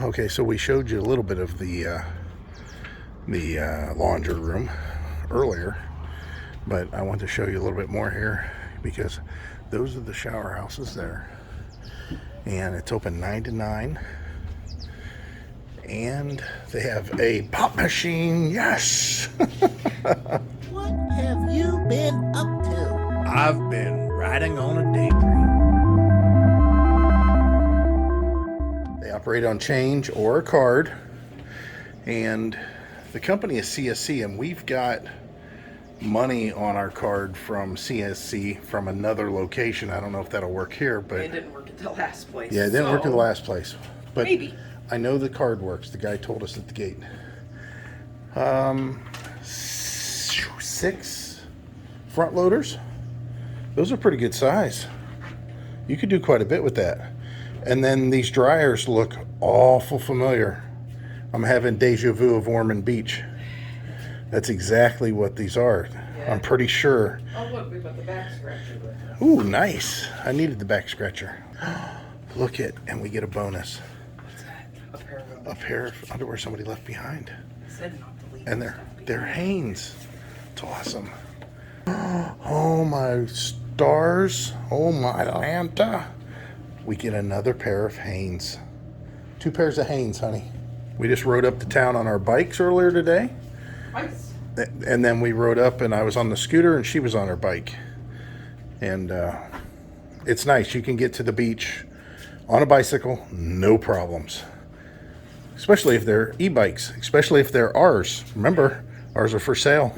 Okay, so we showed you a little bit of the laundry room earlier, but I want to show you a little bit more here because those are the shower houses there, and it's open 9 to 9, and they have a pop machine. Yes. What have you been up to? I've been riding on a daydream. They operate on change or a card, and the company is CSC, and we've got money on our card from CSC from another location. I don't know if that'll work here, but it didn't work at the last place. yeah, it didn't work at the last place. But maybe. I know the card works. The guy told us at the gate. 6 front loaders. Those are pretty good size. You could do quite a bit with that. And then these dryers look awful familiar. I'm having deja vu of Ormond Beach. That's exactly what these are. Yeah. I'm pretty sure. Oh, look, we got the back scratcher with us. Ooh, nice. I needed the back scratcher. Look it, and we get a bonus. What's that? A pair of underwear somebody left behind. Said not to leave. And they're Hanes. It's awesome. Oh my stars. Oh my Lanta. We get another pair of Hanes. 2 pairs of Hanes, honey. We just rode up to town on our bikes earlier today. Nice. And then we rode up, and I was on the scooter, and she was on her bike. And it's nice. You can get to the beach on a bicycle, no problems. Especially if they're e-bikes, especially if they're ours. Remember, ours are for sale.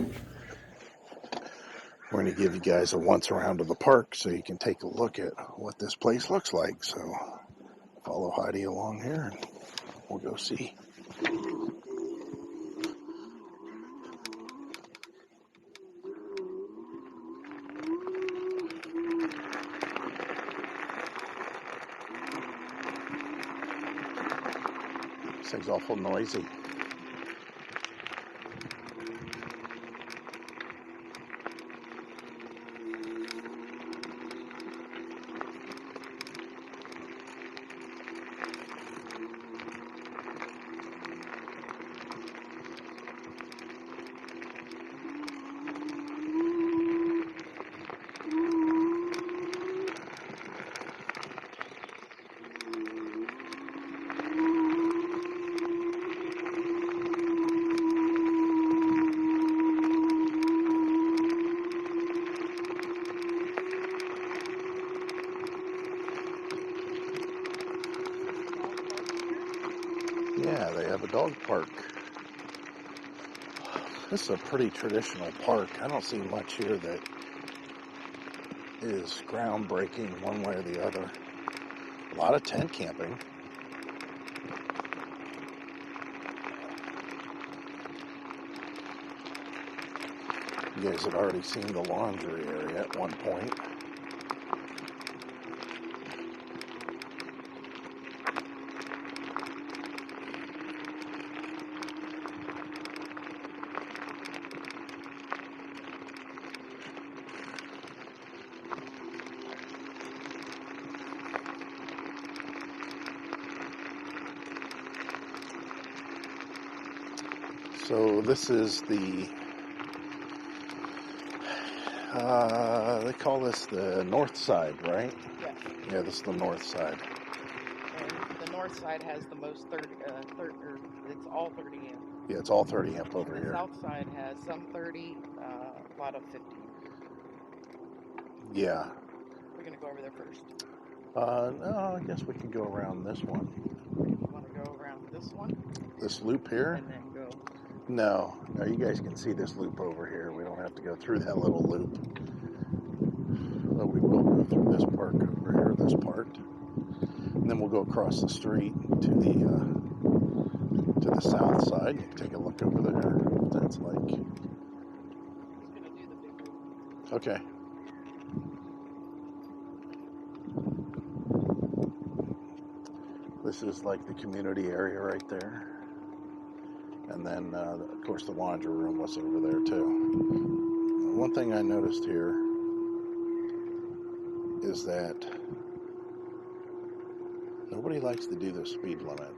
We're going to give you guys a once around of the park so you can take a look at what this place looks like. So follow Heidi along here, and we'll go see. This thing's awful noisy. Yeah, they have a dog park. This is a pretty traditional park. I don't see much here that is groundbreaking one way or the other. A lot of tent camping. You guys had already seen the laundry area at one point. So this is the, they call this the north side, right? Yes. Yeah, this is the north side. And the north side has the most 30, it's all 30 amp. Yeah, it's all 30 amp over The here. south side has some 30, a lot of 50. Yeah. We're going to go over there first. No, I guess we can go around this one. You want to go around this one? This loop here? And then go. No, you guys can see this loop over here. We don't have to go through that little loop. But we will go through this park over here, this part. And then we'll go across the street to the south side. You can take a look over there, what that's like. He's going to do the big loop. Okay. This is like the community area right there. And then, of course, the laundry room was over there, too. One thing I noticed here is that Nobody likes to do the speed limit.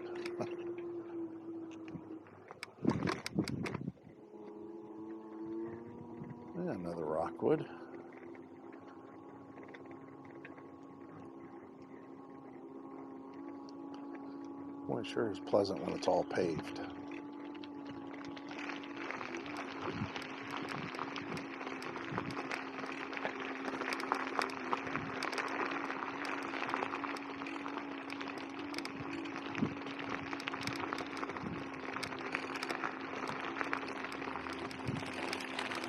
Yeah, another rockwood. Boy, it sure is pleasant when it's all paved.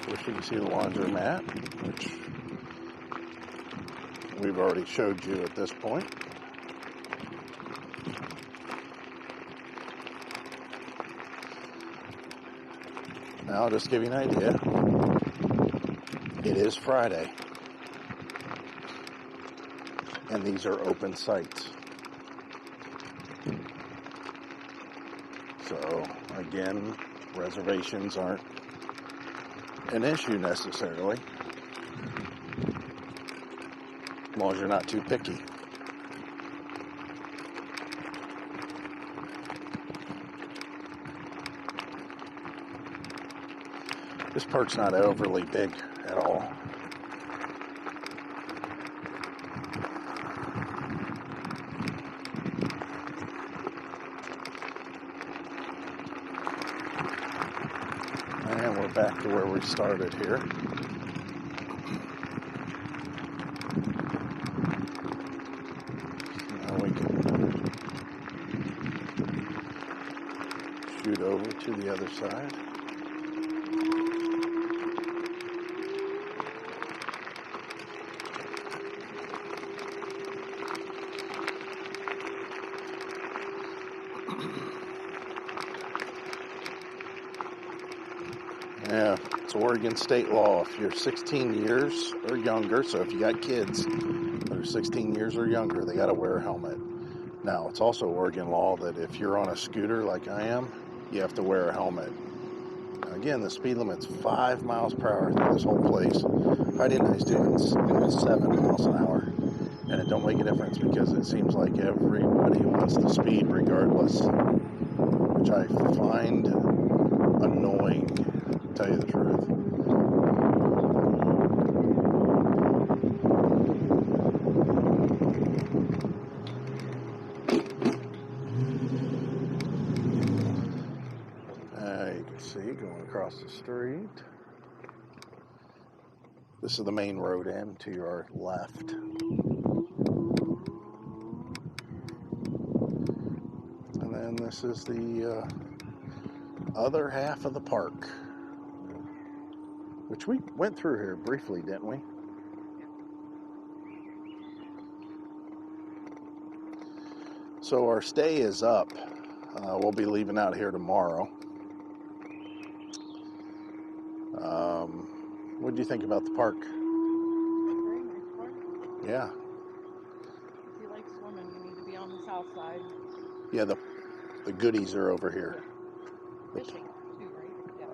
Wish you could see the laundromat, which we've already showed you at this point. Now, I'll just give you an idea. It is Friday, and these are open sites. So, again, reservations aren't an issue necessarily, as long as you're not too picky. This park's not overly big at all. And we're back to where we started here. Now we can shoot over to the other side. Yeah, it's Oregon state law. If you're 16 years or younger, so if you got kids that are 16 years or younger, they got to wear a helmet. Now, it's also Oregon law that if you're on a scooter like I am, you have to wear a helmet. Now, again, the speed limit's 5 miles per hour through this whole place. I didn't know he's doing 7 miles an hour. And it don't make a difference because it seems like everybody wants to speed regardless, which I find annoying, to tell you the truth. You can see going across the street. This is the main road end to your left. And then this is the other half of the park, which we went through here briefly, didn't we? So our stay is up. We'll be leaving out here tomorrow. What do you think about the park? Very nice park. Yeah. If you like swimming, you need to be on the south side. Yeah, the goodies are over here. Fishing too,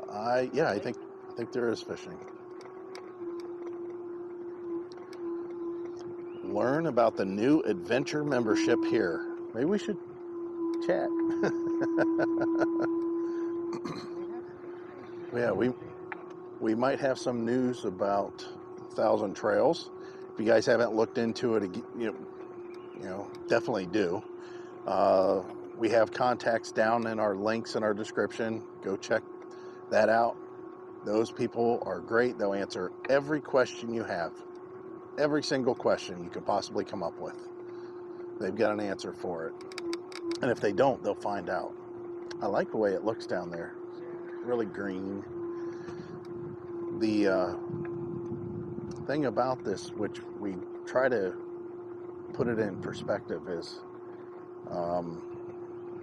right? Yeah. I think there is fishing. Learn about the new adventure membership here. Maybe we should chat. Yeah, we might have some news about Thousand Trails. If you guys haven't looked into it, you know, definitely do. We have contacts down in our links in our description. Go check that out. Those people are great. They'll answer every question you have. Every single question you could possibly come up with. They've got an answer for it. And if they don't, they'll find out. I like the way it looks down there. Really green. The thing about this, which we try to put it in perspective, is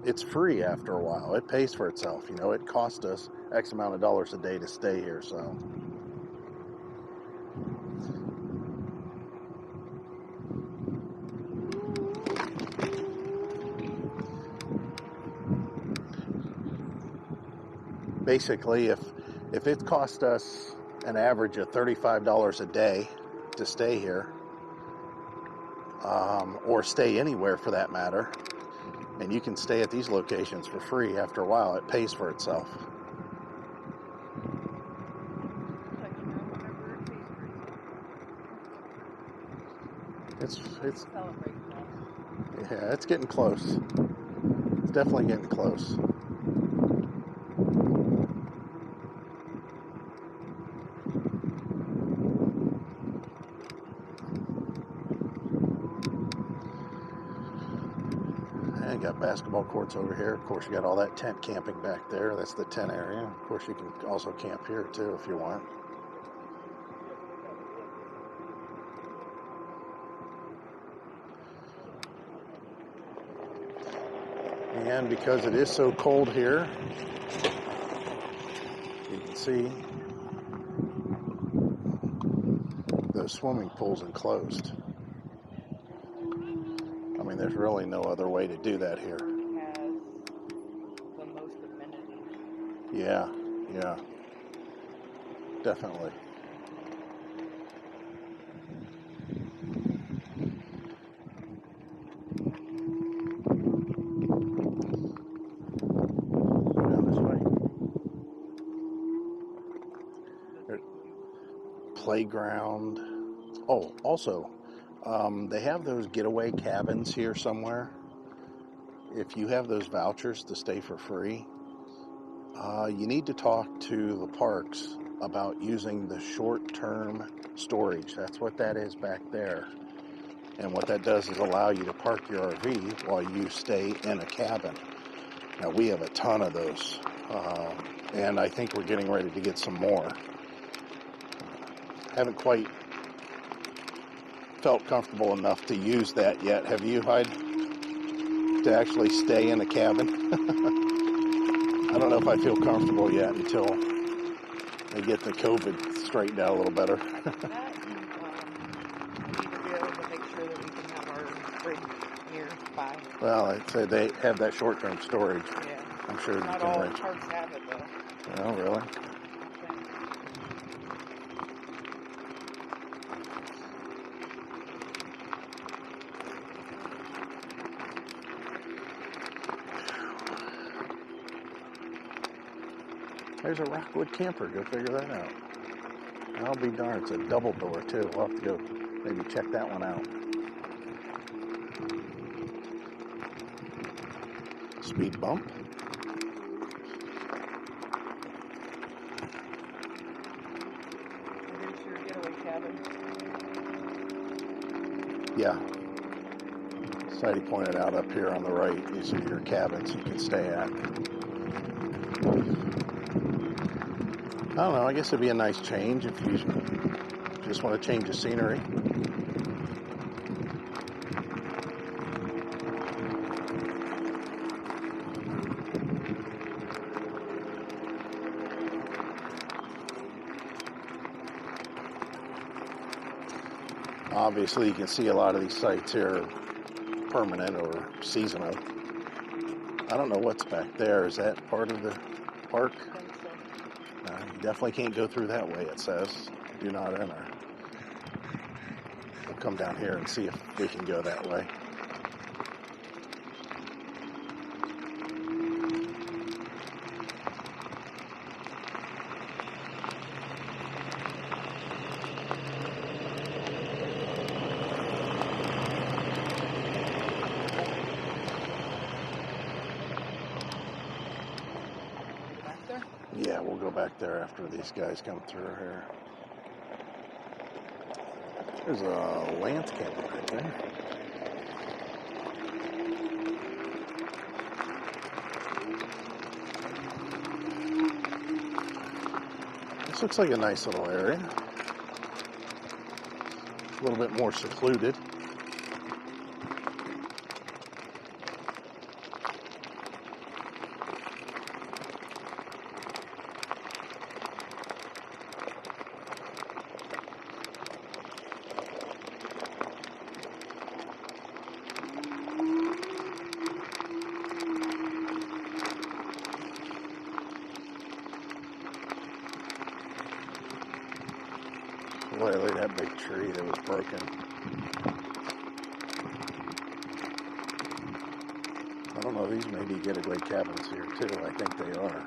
it's free after a while. It pays for itself. You know, it cost us X amount of dollars a day to stay here, so. Basically, if it cost us an average of $35 a day to stay here, or stay anywhere for that matter. And you can stay at these locations for free. After a while, it pays for itself. It's yeah, it's getting close. It's definitely getting close. And got basketball courts over here. Of course, you got all that tent camping back there. That's the tent area. Of course, you can also camp here too if you want. And because it is so cold here, you can see the swimming pool's enclosed. I mean, there's really no other way to do that here. Has the most amenities. Yeah, yeah, definitely. Playground. Oh, also, they have those getaway cabins here somewhere. If you have those vouchers to stay for free, you need to talk to the parks about using the short-term storage. That's what that is back there. And what that does is allow you to park your RV while you stay in a cabin. Now, we have a ton of those, and I think we're getting ready to get some more. Haven't quite felt comfortable enough to use that yet. Have you, Hyde? To actually stay in a cabin? I don't know if I feel comfortable yet until they get the COVID straightened out a little better. That we need to be able to make sure that we can have our fridge nearby. Well, I'd say they have that short-term storage. Yeah. I'm sure Not you can all arrange. parks have it though. Oh, really? There's a Rockwood camper. Go figure that out. I'll be darned. It's a double door, too. We'll have to go maybe check that one out. Speed bump. Here's your getaway cabin. Yeah. Sadie pointed out up here on the right, these are your cabins you can stay at. I don't know, I guess it'd be a nice change if you just want to change the scenery. Obviously, you can see a lot of these sites here are permanent or seasonal. I don't know what's back there. Is that part of the park? I think so. You definitely can't go through that way, it says. Do not enter. We'll come down here and see if we can go that way. Back there? Yeah, we'll go back there after these guys come through here. There's a Lance camper right there. This looks like a nice little area. A little bit more secluded. Boy, look at that big tree that was broken. these may be getaway cabins here too. I think they are.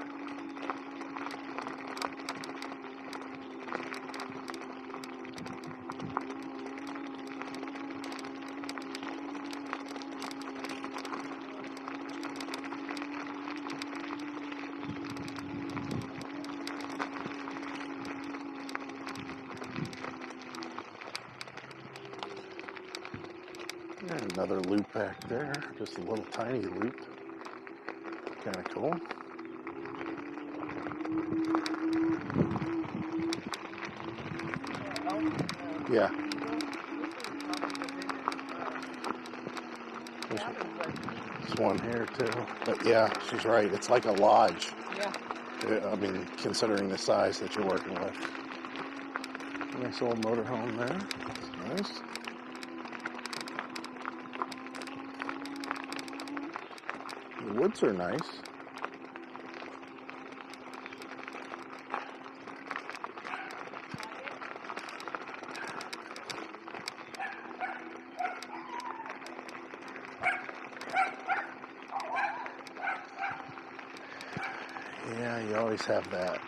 And another loop back there, just a little tiny loop. Kind of cool. Yeah. There's one here too. But yeah, she's right. It's like a lodge. Yeah. I mean, considering the size that you're working with. Nice old motorhome there. That's nice. The woods are nice. Yeah, you always have that